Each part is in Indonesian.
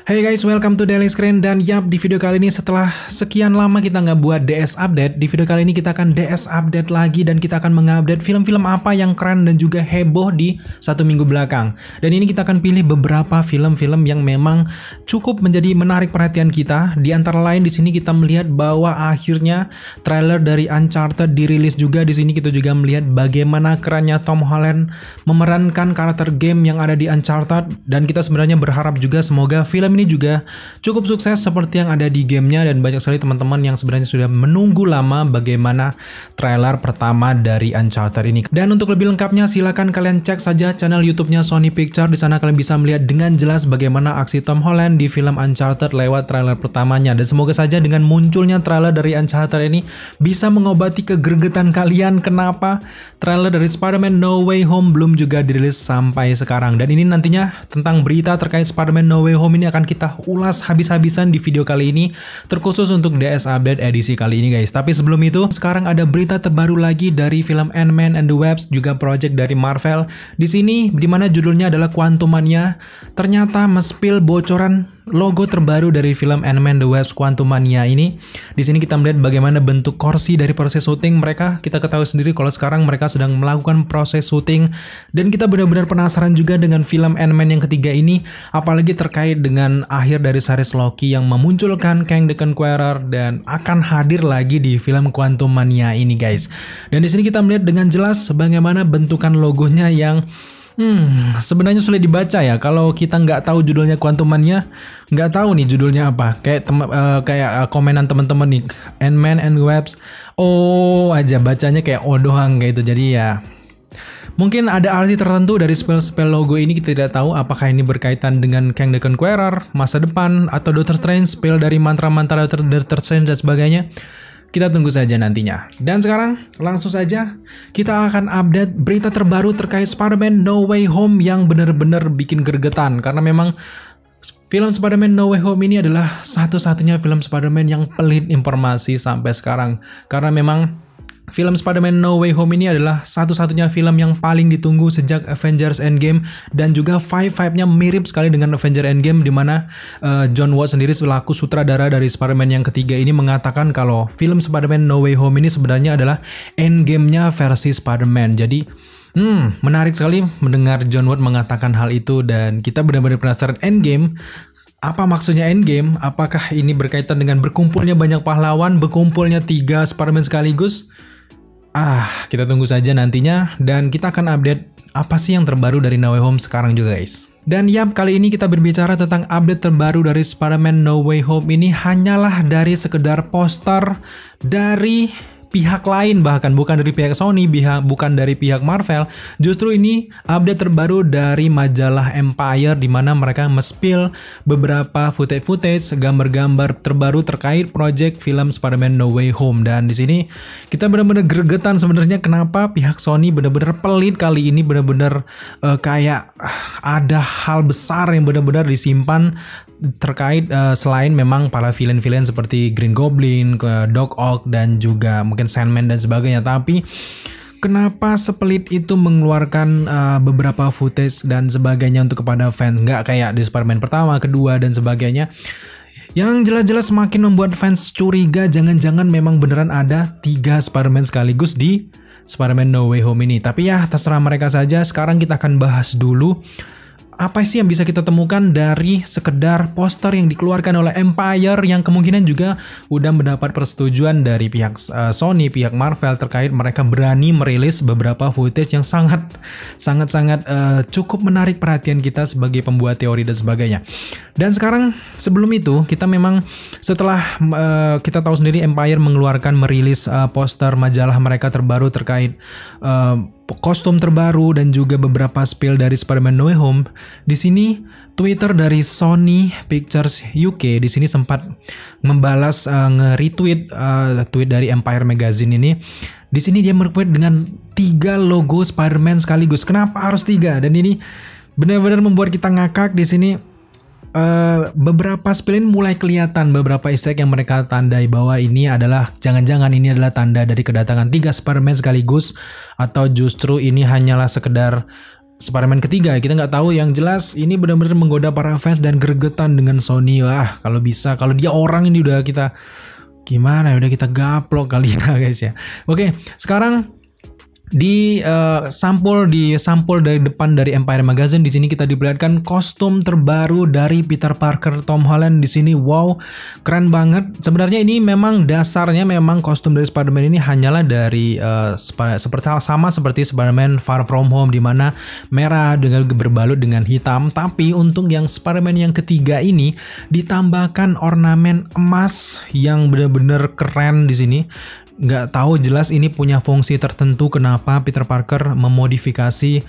Hey guys, welcome to Daily Screen. Dan yap, di video kali ini setelah sekian lama kita nggak buat DS update, di video kali ini kita akan DS update lagi dan kita akan mengupdate film-film apa yang keren dan juga heboh di satu minggu belakang. Dan ini kita akan pilih beberapa film-film yang memang cukup menjadi menarik perhatian kita. Di antara lain di sini kita melihat bahwa akhirnya trailer dari Uncharted dirilis juga. Di sini kita juga melihat bagaimana kerennya Tom Holland memerankan karakter game yang ada di Uncharted, dan kita sebenarnya berharap juga semoga film ini juga cukup sukses seperti yang ada di gamenya. Dan banyak sekali teman-teman yang sebenarnya sudah menunggu lama bagaimana trailer pertama dari Uncharted ini. Dan untuk lebih lengkapnya silakan kalian cek saja channel YouTube-nya Sony Pictures. Di sana kalian bisa melihat dengan jelas bagaimana aksi Tom Holland di film Uncharted lewat trailer pertamanya. Dan semoga saja dengan munculnya trailer dari Uncharted ini bisa mengobati kegregetan kalian kenapa trailer dari Spider-Man No Way Home belum juga dirilis sampai sekarang. Dan ini nantinya tentang berita terkait Spider-Man No Way Home ini akan kita ulas habis-habisan di video kali ini, terkhusus untuk DS Update edisi kali ini guys. Tapi sebelum itu, sekarang ada berita terbaru lagi dari film Ant-Man and the Wasp, juga project dari Marvel. Di sini, dimana judulnya adalah Quantumania, ternyata men-spill bocoran logo terbaru dari film Ant-Man the Wasp Quantumania ini. Di sini kita melihat bagaimana bentuk kursi dari proses syuting mereka. Kita ketahui sendiri kalau sekarang mereka sedang melakukan proses syuting, dan kita benar-benar penasaran juga dengan film Ant-Man yang ketiga ini, apalagi terkait dengan akhir dari series Loki yang memunculkan Kang the Conqueror dan akan hadir lagi di film Quantumania ini guys. Dan di sini kita melihat dengan jelas bagaimana bentukan logonya yang sebenarnya sulit dibaca ya. Kalau kita nggak tahu judulnya Quantumania, nggak tahu nih judulnya apa. Kayak komenan teman-teman nih, Ant-Man and Wasp, oh aja bacanya kayak oh doang kayak itu. Jadi ya mungkin ada arti tertentu dari spell logo ini, kita tidak tahu apakah ini berkaitan dengan Kang the Conqueror, masa depan, atau Doctor Strange, spell dari mantra-mantra Doctor Strange dan sebagainya. Kita tunggu saja nantinya. Dan sekarang langsung saja kita akan update berita terbaru terkait Spider-Man No Way Home yang benar-benar bikin gregetan. Karena memang film Spider-Man No Way Home ini adalah satu-satunya film Spider-Man yang pelit informasi sampai sekarang. Karena memang film Spider-Man No Way Home ini adalah satu-satunya film yang paling ditunggu sejak Avengers Endgame, dan juga vibe-nya mirip sekali dengan Avengers Endgame, di mana John Watts sendiri selaku sutradara dari Spider-Man yang ketiga ini mengatakan kalau film Spider-Man No Way Home ini sebenarnya adalah Endgame-nya versi Spider-Man. Jadi menarik sekali mendengar John Watts mengatakan hal itu, dan kita benar-benar penasaran Endgame. Apa maksudnya Endgame? Apakah ini berkaitan dengan berkumpulnya banyak pahlawan, berkumpulnya 3 Spider-Man sekaligus? Kita tunggu saja nantinya, dan kita akan update apa sih yang terbaru dari No Way Home sekarang juga guys. Dan yap, kali ini kita berbicara tentang update terbaru dari Spider-Man No Way Home ini hanyalah dari sekedar poster dari pihak lain, bahkan bukan dari pihak Sony, bukan dari pihak Marvel. Justru ini update terbaru dari majalah Empire, di mana mereka nge-spill beberapa footage, gambar-gambar terbaru terkait project film Spider-Man No Way Home. Dan di sini kita benar-benar gregetan sebenarnya kenapa pihak Sony benar-benar pelit kali ini, benar-benar kayak ada hal besar yang benar-benar disimpan terkait selain memang para villain-villain seperti Green Goblin, Doc Ock, dan juga mungkin Sandman dan sebagainya. Tapi kenapa sepelit itu mengeluarkan beberapa footage dan sebagainya untuk kepada fans, nggak kayak di Spider-Man pertama, kedua, dan sebagainya, yang jelas-jelas semakin membuat fans curiga jangan-jangan memang beneran ada 3 Spider-Man sekaligus di Spider-Man No Way Home ini. Tapi ya terserah mereka saja. Sekarang kita akan bahas dulu apa sih yang bisa kita temukan dari sekedar poster yang dikeluarkan oleh Empire, yang kemungkinan juga udah mendapat persetujuan dari pihak Sony, pihak Marvel, terkait mereka berani merilis beberapa footage yang sangat cukup menarik perhatian kita sebagai pembuat teori dan sebagainya. Dan sekarang sebelum itu kita memang setelah kita tahu sendiri Empire merilis poster majalah mereka terbaru terkait kostum terbaru dan juga beberapa spill dari Spider-Man No Way Home. Di sini Twitter dari Sony Pictures UK di sini sempat membalas nge-retweet tweet dari Empire Magazine ini. Di sini dia meretweet dengan 3 logo Spider-Man sekaligus. Kenapa harus 3? Dan ini benar-benar membuat kita ngakak. Di sini beberapa spillin mulai kelihatan beberapa easter egg yang mereka tandai bahwa ini adalah jangan-jangan ini adalah tanda dari kedatangan 3 Spider-Man sekaligus, atau justru ini hanyalah sekedar Spider-Man ketiga. Kita nggak tahu, yang jelas ini benar-benar menggoda para fans dan gregetan dengan Sony. Wah, kalau bisa, kalau dia orang ini udah kita gimana ya, udah kita gaplok kali ya guys ya. Oke, sekarang di sampul dari depan dari Empire Magazine, di sini kita diperlihatkan kostum terbaru dari Peter Parker Tom Holland di sini. Wow, keren banget. Sebenarnya ini memang dasarnya memang kostum dari Spider-Man ini hanyalah dari sama seperti Spider-Man Far From Home, di mana merah dengan berbalut dengan hitam. Tapi untuk yang Spider-Man yang ketiga ini ditambahkan ornamen emas yang benar-benar keren di sini. Nggak tahu jelas ini punya fungsi tertentu kenapa Peter Parker memodifikasi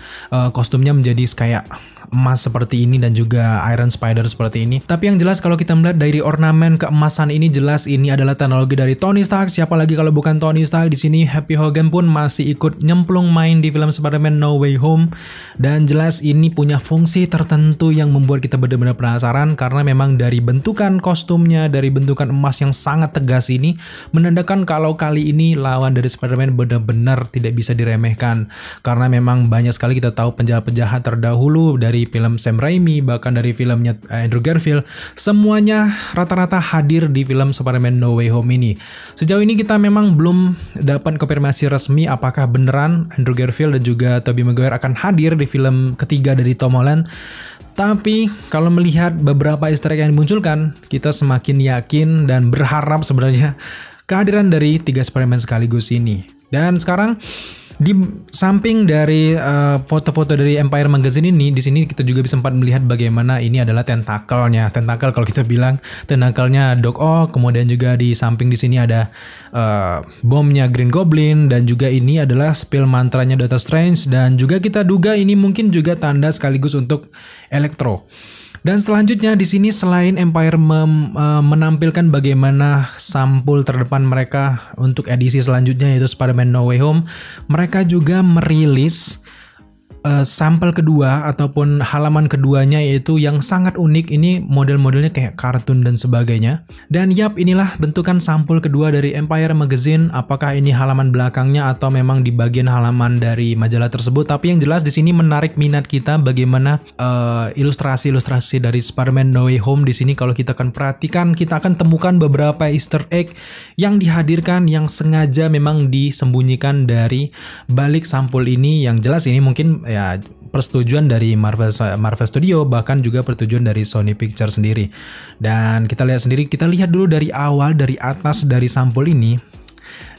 kostumnya menjadi kayak emas seperti ini dan juga Iron Spider seperti ini. Tapi yang jelas kalau kita melihat dari ornamen keemasan ini, jelas ini adalah teknologi dari Tony Stark. Siapa lagi kalau bukan Tony Stark? Di sini Happy Hogan pun masih ikut nyemplung main di film Spider-Man No Way Home, dan jelas ini punya fungsi tertentu yang membuat kita benar-benar penasaran, karena memang dari bentukan kostumnya, dari bentukan emas yang sangat tegas ini menandakan kalau kali ini lawan dari Spider-Man benar-benar tidak bisa diremehkan, karena memang banyak sekali kita tahu penjahat-penjahat terdahulu dari film Sam Raimi, bahkan dari filmnya Andrew Garfield, semuanya rata-rata hadir di film Spider-Man No Way Home ini. Sejauh ini kita memang belum dapat konfirmasi resmi apakah beneran Andrew Garfield dan juga Tobey Maguire akan hadir di film ketiga dari Tom Holland. Tapi kalau melihat beberapa easter egg yang dimunculkan, kita semakin yakin dan berharap sebenarnya kehadiran dari 3 Spider-Man sekaligus ini. Dan sekarang di samping dari foto-foto dari Empire Magazine ini, di sini kita juga bisa sempat melihat bagaimana ini adalah tentakelnya. Tentakel kalau kita bilang tentakelnya Doc Ock, kemudian juga di samping di sini ada bomnya Green Goblin, dan juga ini adalah spill mantranya Doctor Strange, dan juga kita duga ini mungkin juga tanda sekaligus untuk Electro. Dan selanjutnya di sini selain Empire menampilkan bagaimana sampul terdepan mereka untuk edisi selanjutnya yaitu Spider-Man No Way Home, mereka juga merilis sampel kedua ataupun halaman keduanya, yaitu yang sangat unik. Ini model-modelnya kayak kartun dan sebagainya. Dan yap, inilah bentukan sampul kedua dari Empire Magazine. Apakah ini halaman belakangnya atau memang di bagian halaman dari majalah tersebut? Tapi yang jelas di sini menarik minat kita bagaimana ilustrasi-ilustrasi dari Spider-Man No Way Home di sini. Kalau kita akan perhatikan, kita akan temukan beberapa Easter egg yang dihadirkan yang sengaja memang disembunyikan dari balik sampul ini. Yang jelas ini mungkin ya persetujuan dari Marvel Studio, bahkan juga persetujuan dari Sony Pictures sendiri. Dan kita lihat dulu dari awal, dari atas dari sampul ini,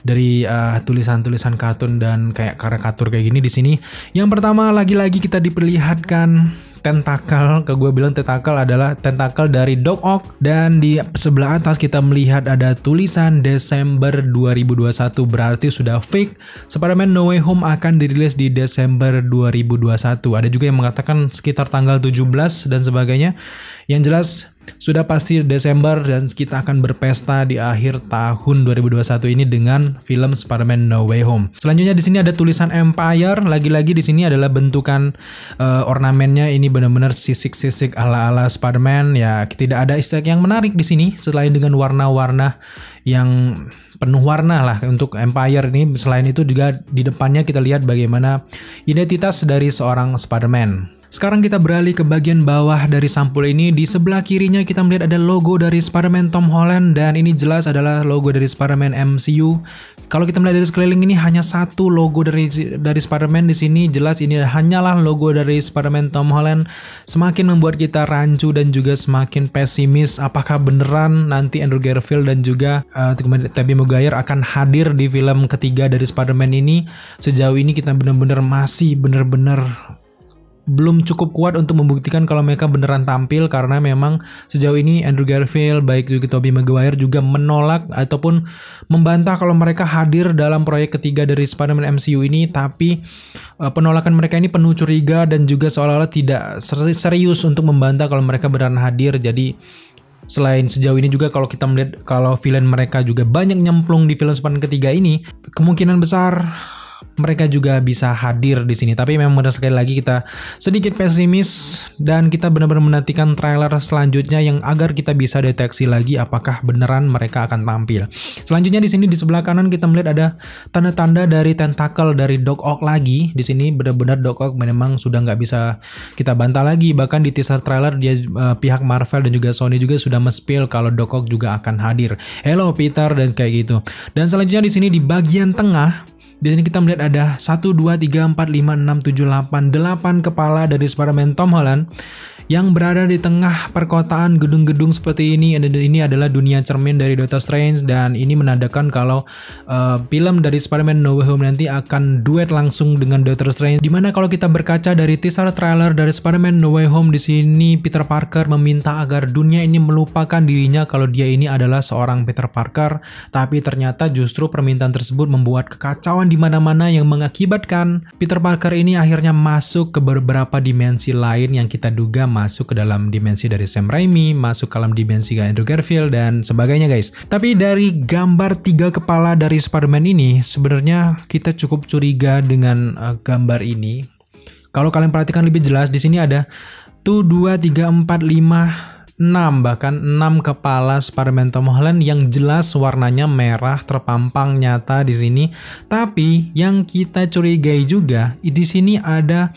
dari tulisan-tulisan kartun dan kayak karikatur kayak gini di sini. Yang pertama lagi-lagi kita diperlihatkan tentakel. Gue bilang tentakel adalah tentakel dari Doc Ock, dan di sebelah atas kita melihat ada tulisan Desember 2021, berarti sudah fix Spider-Man No Way Home akan dirilis di Desember 2021. Ada juga yang mengatakan sekitar tanggal 17 dan sebagainya. Yang jelas sudah pasti Desember, dan kita akan berpesta di akhir tahun 2021 ini dengan film Spider-Man No Way Home. Selanjutnya di sini ada tulisan Empire. Lagi-lagi di sini adalah bentukan ornamennya ini benar-benar sisik-sisik ala-ala Spider-Man. Ya, tidak ada easter egg yang menarik di sini selain dengan warna-warna yang penuh warna lah untuk Empire ini. Selain itu juga di depannya kita lihat bagaimana identitas dari seorang Spider-Man. Sekarang kita beralih ke bagian bawah dari sampul ini. Di sebelah kirinya kita melihat ada logo dari Spider-Man Tom Holland, dan ini jelas adalah logo dari Spider-Man MCU. Kalau kita melihat dari sekeliling ini hanya satu logo dari Spider-Man di sini. Jelas ini hanyalah logo dari Spider-Man Tom Holland. Semakin membuat kita rancu dan juga semakin pesimis. Apakah beneran nanti Andrew Garfield dan juga Tobey Maguire akan hadir di film ketiga dari Spider-Man ini? Sejauh ini kita benar-benar masih belum cukup kuat untuk membuktikan kalau mereka beneran tampil, karena memang sejauh ini Andrew Garfield baik juga Tobey Maguire juga menolak ataupun membantah kalau mereka hadir dalam proyek ketiga dari Spider-Man MCU ini. Tapi penolakan mereka ini penuh curiga dan juga seolah-olah tidak serius untuk membantah kalau mereka beneran hadir. Jadi selain sejauh ini juga kalau kita melihat kalau villain mereka juga banyak nyemplung di film Spider-Man ketiga ini, kemungkinan besar mereka juga bisa hadir di sini. Tapi memang benar sekali lagi kita sedikit pesimis dan kita benar-benar menantikan trailer selanjutnya yang agar kita bisa deteksi lagi apakah beneran mereka akan tampil. Selanjutnya di sini di sebelah kanan kita melihat ada tanda-tanda dari tentakel dari Doc Ock lagi. Di sini benar-benar Doc Ock memang sudah nggak bisa kita bantah lagi. Bahkan di teaser trailer dia pihak Marvel dan juga Sony juga sudah men-spill kalau Doc Ock juga akan hadir. Hello Peter dan kayak gitu. Dan selanjutnya di sini di bagian tengah, di sini kita melihat ada 1, 2, 3, 4, 5, 6, 7, 8 kepala dari Spider-Man Tom Holland yang berada di tengah perkotaan gedung-gedung seperti ini. Ini adalah dunia cermin dari Doctor Strange dan ini menandakan kalau film dari Spider-Man No Way Home nanti akan duet langsung dengan Doctor Strange. Dimana kalau kita berkaca dari teaser trailer dari Spider-Man No Way Home, di sini Peter Parker meminta agar dunia ini melupakan dirinya kalau dia ini adalah seorang Peter Parker, tapi ternyata justru permintaan tersebut membuat kekacauan di mana-mana yang mengakibatkan Peter Parker ini akhirnya masuk ke beberapa dimensi lain yang kita duga masuk ke dalam dimensi dari Sam Raimi, masuk ke dalam dimensi Andrew Garfield dan sebagainya guys. Tapi dari gambar 3 kepala dari Spider-Man ini sebenarnya kita cukup curiga dengan gambar ini. Kalau kalian perhatikan lebih jelas di sini ada 1, 2, 3, 4, 5, 6 bahkan 6 kepala Spider-Man Tom Holland yang jelas warnanya merah terpampang nyata di sini. Tapi yang kita curigai juga di sini ada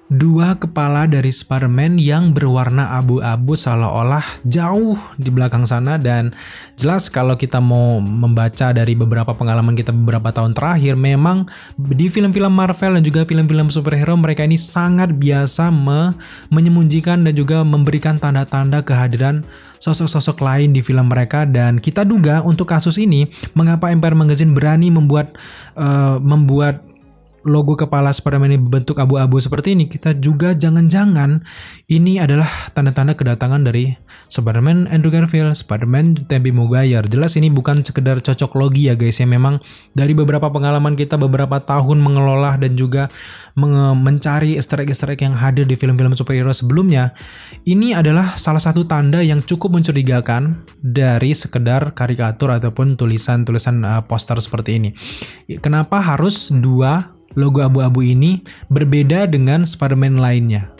2 kepala dari Spider-Man yang berwarna abu-abu seolah-olah jauh di belakang sana. Dan jelas kalau kita mau membaca dari beberapa pengalaman kita beberapa tahun terakhir, memang di film-film Marvel dan juga film-film superhero mereka ini sangat biasa menyembunyikan dan juga memberikan tanda-tanda kehadiran sosok-sosok lain di film mereka. Dan kita duga untuk kasus ini mengapa Empire Magazine berani membuat logo kepala Spider-Man ini berbentuk abu-abu seperti ini. Kita juga jangan-jangan ini adalah tanda-tanda kedatangan dari Spider-Man Andrew Garfield, Spider-Man Tobey Maguire. Jelas ini bukan sekedar cocok logi ya guys ya, memang dari beberapa pengalaman kita beberapa tahun mengelola dan juga mencari easter egg yang hadir di film-film superhero sebelumnya. Ini adalah salah satu tanda yang cukup mencurigakan dari sekedar karikatur ataupun tulisan-tulisan poster seperti ini. Kenapa harus 2 logo abu-abu ini berbeda dengan Spider-Man lainnya?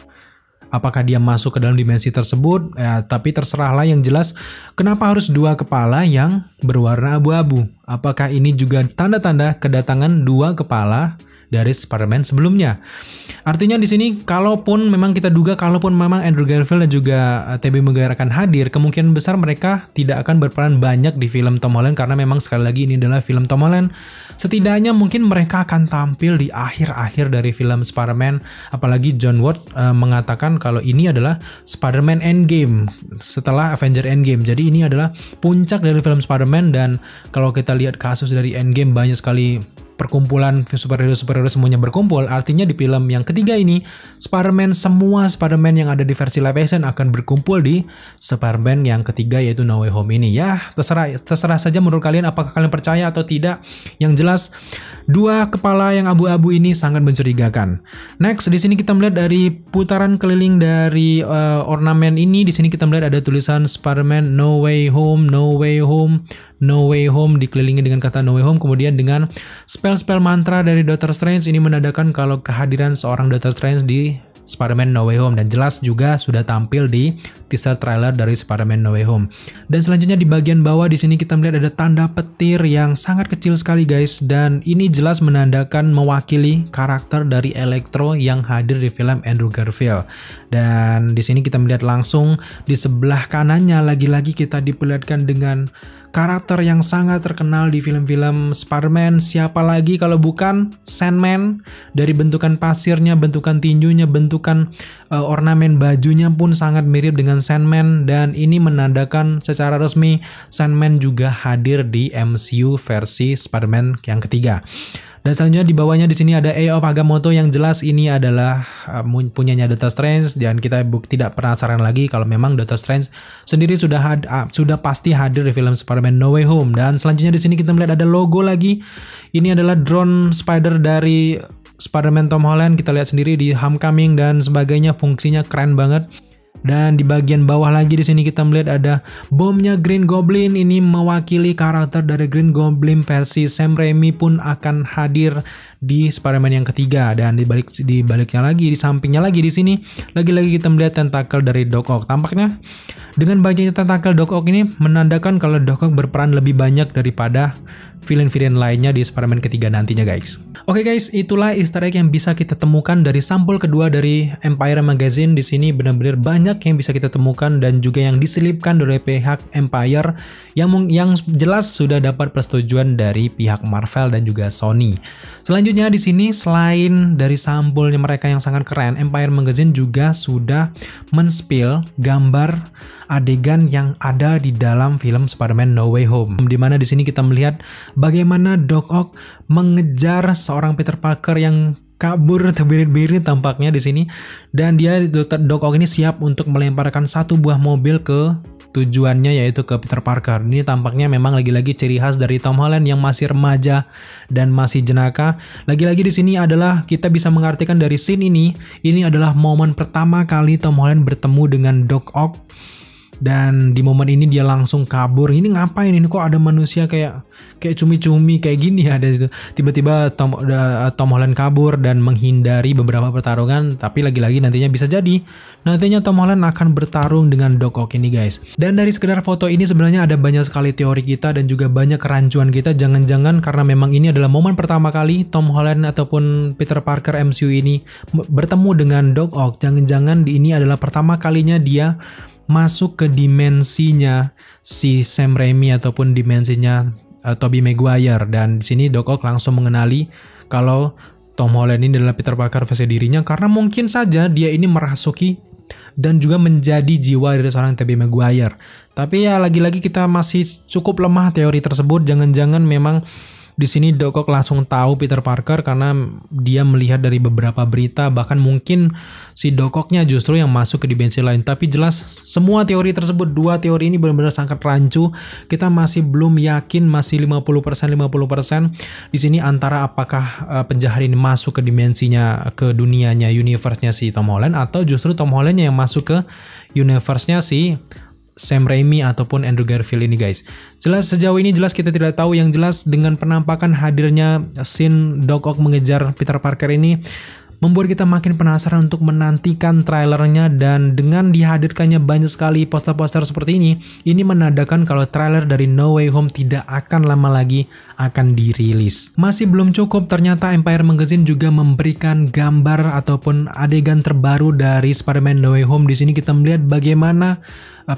Apakah dia masuk ke dalam dimensi tersebut? Ya, tapi terserahlah, yang jelas kenapa harus 2 kepala yang berwarna abu-abu? Apakah ini juga tanda-tanda kedatangan 2 kepala dari Spider-Man sebelumnya? Artinya di sini kalaupun memang kita duga kalaupun memang Andrew Garfield dan juga Tobey Maguire akan hadir, kemungkinan besar mereka tidak akan berperan banyak di film Tom Holland karena memang sekali lagi ini adalah film Tom Holland. Setidaknya mungkin mereka akan tampil di akhir-akhir dari film Spider-Man, apalagi John Watts mengatakan kalau ini adalah Spider-Man Endgame setelah Avenger Endgame. Jadi ini adalah puncak dari film Spider-Man. Dan kalau kita lihat kasus dari Endgame, banyak sekali perkumpulan superhero semuanya berkumpul. Artinya di film yang ketiga ini semua Spider-Man yang ada di versi live action akan berkumpul di Spider-Man yang ketiga yaitu No Way Home ini. Ya terserah saja menurut kalian apakah kalian percaya atau tidak. Yang jelas 2 kepala yang abu-abu ini sangat mencurigakan. Next di sini kita melihat dari putaran keliling dari ornamen ini. Di sini kita melihat ada tulisan Spider-Man No Way Home, No Way Home, No Way Home, dikelilingi dengan kata No Way Home, kemudian dengan spell mantra dari Doctor Strange. Ini menandakan kalau kehadiran seorang Doctor Strange di Spider-Man No Way Home, dan jelas juga sudah tampil di teaser trailer dari Spider-Man No Way Home. Dan selanjutnya di bagian bawah di sini kita melihat ada tanda petir yang sangat kecil sekali guys, dan ini jelas menandakan mewakili karakter dari Electro yang hadir di film Andrew Garfield. Dan di sini kita melihat langsung di sebelah kanannya lagi-lagi kita diperlihatkan dengan karakter yang sangat terkenal di film-film Spider-Man. Siapa lagi kalau bukan Sandman. Dari bentukan pasirnya, bentukan tinjunya, bentukan ornamen bajunya pun sangat mirip dengan Sandman. Dan ini menandakan secara resmi Sandman juga hadir di MCU versi Spider-Man yang ketiga. Dan selanjutnya di bawahnya di sini ada Eye of Agamotto, yang jelas ini adalah punyanya Doctor Strange, dan kita tidak penasaran lagi kalau memang Doctor Strange sendiri sudah pasti hadir di film Spider-Man No Way Home. Dan selanjutnya di sini kita melihat ada logo lagi. Ini adalah drone spider dari Spider-Man Tom Holland. Kita lihat sendiri di Homecoming dan sebagainya, fungsinya keren banget. Dan di bagian bawah lagi di sini kita melihat ada bomnya Green Goblin. Ini mewakili karakter dari Green Goblin versi Sam Raimi pun akan hadir di Spider-Man yang ketiga. Dan di baliknya lagi, di sampingnya lagi di sini lagi-lagi kita melihat tentakel dari Doc Ock. Tampaknya dengan banyaknya tentakel Doc Ock ini menandakan kalau Doc Ock berperan lebih banyak daripada villain-villain lainnya di Spider-Man ketiga nantinya guys. Oke guys, itulah Easter egg yang bisa kita temukan dari sampul kedua dari Empire Magazine. Di sini benar-benar banyak yang bisa kita temukan dan juga yang diselipkan dari pihak Empire yang jelas sudah dapat persetujuan dari pihak Marvel dan juga Sony. Selanjutnya di sini selain dari sampulnya mereka yang sangat keren, Empire Magazine juga sudah men-spill gambar adegan yang ada di dalam film Spider-Man No Way Home. Dimana di sini kita melihat bagaimana Doc Ock mengejar seorang Peter Parker yang kabur terbirit-birit tampaknya di sini, dan Doc Ock ini siap untuk melemparkan satu buah mobil ke tujuannya, yaitu ke Peter Parker. Ini tampaknya memang lagi-lagi ciri khas dari Tom Holland yang masih remaja dan masih jenaka. Lagi-lagi di sini adalah kita bisa mengartikan dari scene ini adalah momen pertama kali Tom Holland bertemu dengan Doc Ock. Dan di momen ini dia langsung kabur. Ini ngapain ini, kok ada manusia kayak cumi-cumi kayak gini ada itu. Tiba-tiba Tom Holland kabur dan menghindari beberapa pertarungan. Tapi lagi-lagi nantinya bisa jadi nantinya Tom Holland akan bertarung dengan Doc Ock ini guys. Dan dari sekedar foto ini sebenarnya ada banyak sekali teori kita dan juga banyak kerancuan kita. Jangan-jangan karena memang ini adalah momen pertama kali Tom Holland ataupun Peter Parker MCU ini bertemu dengan Doc Ock. Jangan-jangan ini adalah pertama kalinya dia masuk ke dimensinya si Sam Raimi ataupun dimensinya Tobey Maguire. Dan di sini Doc Ock langsung mengenali kalau Tom Holland ini adalah Peter Parker versi dirinya, karena mungkin saja dia ini merasuki dan juga menjadi jiwa dari seorang Tobey Maguire. Tapi ya lagi-lagi kita masih cukup lemah teori tersebut. Jangan-jangan memang di sini Doc Ock langsung tahu Peter Parker karena dia melihat dari beberapa berita, bahkan mungkin si Doc Ock-nya justru yang masuk ke dimensi lain. Tapi jelas semua teori tersebut, dua teori ini benar-benar sangat rancu. Kita masih belum yakin, masih 50% di sini antara apakah penjahat ini masuk ke dimensinya, ke dunianya, universe-nya si Tom Holland, atau justru Tom Holland-nya yang masuk ke universe-nya si Sam Raimi ataupun Andrew Garfield ini guys. Jelas sejauh ini jelas kita tidak tahu. Yang jelas dengan penampakan hadirnya scene Doc Ock mengejar Peter Parker ini membuat kita makin penasaran untuk menantikan trailernya. Dan dengan dihadirkannya banyak sekali poster-poster seperti ini menandakan kalau trailer dari No Way Home tidak akan lama lagi akan dirilis. Masih belum cukup, ternyata Empire Magazine juga memberikan gambar ataupun adegan terbaru dari Spider-Man No Way Home. Di sini kita melihat bagaimana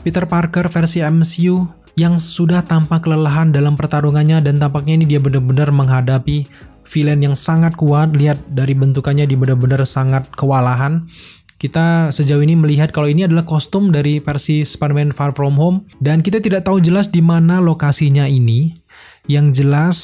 Peter Parker versi MCU yang sudah tampak kelelahan dalam pertarungannya, dan tampaknya ini dia benar-benar menghadapi villain yang sangat kuat. Lihat dari bentukannya dia benar-benar sangat kewalahan. Kita sejauh ini melihat kalau ini adalah kostum dari versi Spider-Man Far From Home, dan kita tidak tahu jelas di mana lokasinya ini. Yang jelas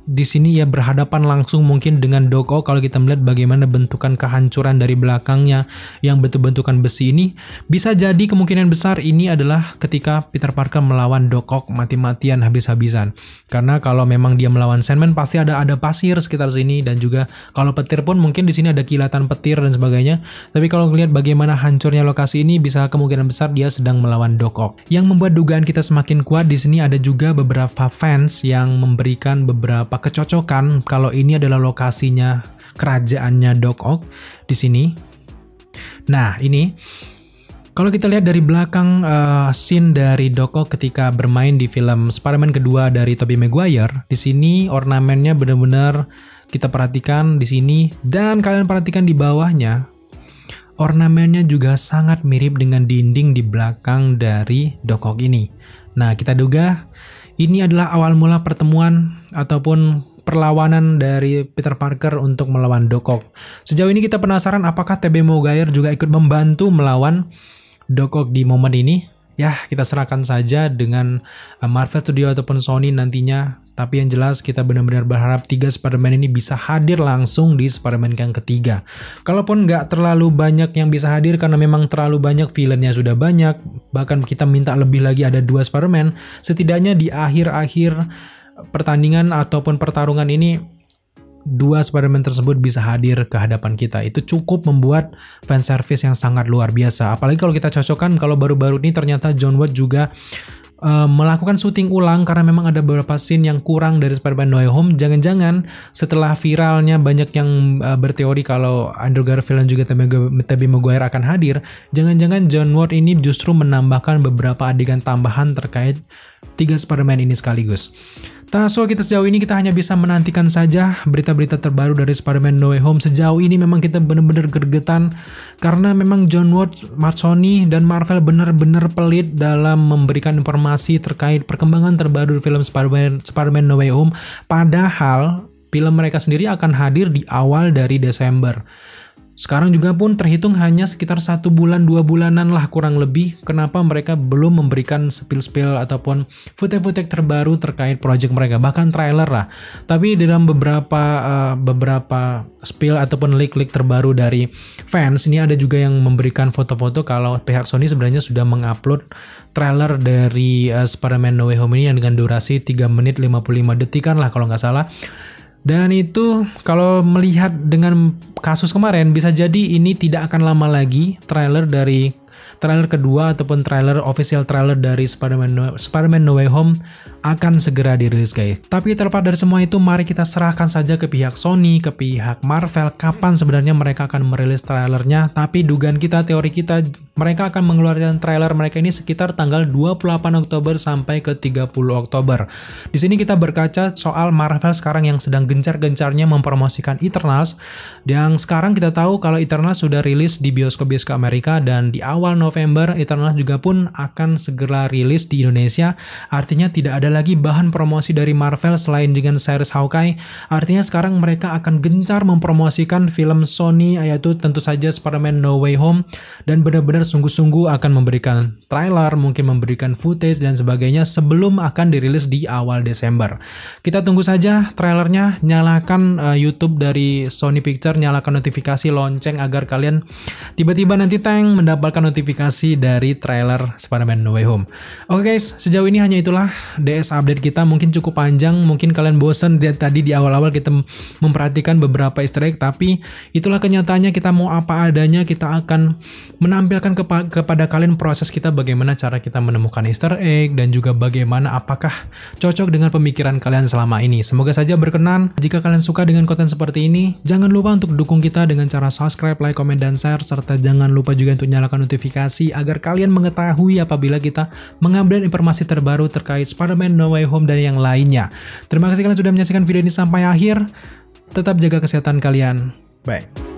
di sini ya berhadapan langsung mungkin dengan Doc Ock. Kalau kita melihat bagaimana bentukan kehancuran dari belakangnya yang bentukan besi ini, bisa jadi kemungkinan besar ini adalah ketika Peter Parker melawan Doc Ock mati-matian habis-habisan. Karena kalau memang dia melawan Sandman pasti ada pasir sekitar sini, dan juga kalau petir pun mungkin di sini ada kilatan petir dan sebagainya. Tapi kalau melihat bagaimana hancurnya lokasi ini, bisa kemungkinan besar dia sedang melawan Doc Ock. Yang membuat dugaan kita semakin kuat di sini ada juga beberapa fans yang memberikan beberapa kecocokan kalau ini adalah lokasinya kerajaannya Doc Ock di sini. Nah, ini kalau kita lihat dari belakang scene dari Doc Ock ketika bermain di film Spider-Man kedua dari Tobey Maguire, di sini ornamennya benar-benar kita perhatikan di sini, dan kalian perhatikan di bawahnya. Ornamennya juga sangat mirip dengan dinding di belakang dari Doc Ock ini. Nah, kita duga ini adalah awal mula pertemuan ataupun perlawanan dari Peter Parker untuk melawan Doc Ock. Sejauh ini kita penasaran apakah Tobey Maguire juga ikut membantu melawan Doc Ock di momen ini. Ya, kita serahkan saja dengan Marvel Studio ataupun Sony nantinya. Tapi yang jelas kita benar-benar berharap 3 Spider-Man ini bisa hadir langsung di Spider-Man yang ketiga. Kalaupun nggak terlalu banyak yang bisa hadir karena memang terlalu banyak, villainnya sudah banyak. Bahkan kita minta lebih lagi ada 2 Spider-Man. Setidaknya di akhir-akhir pertandingan ataupun pertarungan ini dua Spider-Man tersebut bisa hadir ke hadapan kita. Itu cukup membuat fanservice yang sangat luar biasa. Apalagi kalau kita cocokkan kalau baru-baru ini ternyata Jon Watts juga melakukan syuting ulang karena memang ada beberapa scene yang kurang dari Spider-Man No Way Home. Jangan-jangan setelah viralnya banyak yang berteori kalau Andrew Garfield dan juga Tobey Maguire akan hadir, jangan-jangan Jon Watts ini justru menambahkan beberapa adegan tambahan terkait 3 Spider-Man ini sekaligus. So kita sejauh ini kita hanya bisa menantikan saja berita-berita terbaru dari Spider-Man No Way Home. Sejauh ini memang kita benar-benar gergetan karena memang Jon Watts, Sony dan Marvel benar-benar pelit dalam memberikan informasi terkait perkembangan terbaru film Spider-Man No Way Home. Padahal film mereka sendiri akan hadir di awal dari Desember. Sekarang juga pun terhitung hanya sekitar 1 bulan 2 bulanan lah kurang lebih. Kenapa mereka belum memberikan spill ataupun footage terbaru terkait project mereka, bahkan trailer lah. Tapi dalam beberapa spill ataupun leak terbaru dari fans ini ada juga yang memberikan foto-foto kalau pihak Sony sebenarnya sudah mengupload trailer dari Spider-Man No Way Home ini yang dengan durasi 3 menit 55 detikan lah kalau nggak salah. Dan itu kalau melihat dengan kasus kemarin bisa jadi ini tidak akan lama lagi trailer kedua ataupun official trailer dari Spider-Man No Way Home akan segera dirilis guys. Tapi terlepas dari semua itu, mari kita serahkan saja ke pihak Sony, ke pihak Marvel kapan sebenarnya mereka akan merilis trailernya. Tapi dugaan kita, teori kita, mereka akan mengeluarkan trailer mereka ini sekitar tanggal 28 Oktober sampai ke 30 Oktober. Di sini kita berkaca soal Marvel sekarang yang sedang gencar-gencarnya mempromosikan Eternals. Yang sekarang kita tahu kalau Eternals sudah rilis di bioskop-bioskop Amerika dan di awal November Eternals juga pun akan segera rilis di Indonesia. Artinya tidak ada lagi bahan promosi dari Marvel selain dengan series Hawkeye. Artinya sekarang mereka akan gencar mempromosikan film Sony, yaitu tentu saja Spider-Man No Way Home, dan benar-benar sungguh-sungguh akan memberikan trailer, mungkin memberikan footage dan sebagainya sebelum akan dirilis di awal Desember. Kita tunggu saja trailernya. Nyalakan YouTube dari Sony Pictures, nyalakan notifikasi lonceng agar kalian tiba-tiba nanti mendapatkan notifikasi dari trailer Spider-Man No Way Home. Oke guys, sejauh ini hanya itulah DS update kita. Mungkin cukup panjang, mungkin kalian bosan tadi di awal-awal kita memperhatikan beberapa easter egg, tapi itulah kenyataannya. Kita mau apa adanya, kita akan menampilkan kepada kalian proses kita, bagaimana cara kita menemukan easter egg dan juga bagaimana apakah cocok dengan pemikiran kalian selama ini. Semoga saja berkenan. Jika kalian suka dengan konten seperti ini, jangan lupa untuk dukung kita dengan cara subscribe, like, komen, dan share, serta jangan lupa juga untuk nyalakan notifikasi agar kalian mengetahui apabila kita mengupdate informasi terbaru terkait Spider-Man No Way Home dan yang lainnya. Terima kasih kalian sudah menyaksikan video ini sampai akhir. Tetap jaga kesehatan kalian. Bye.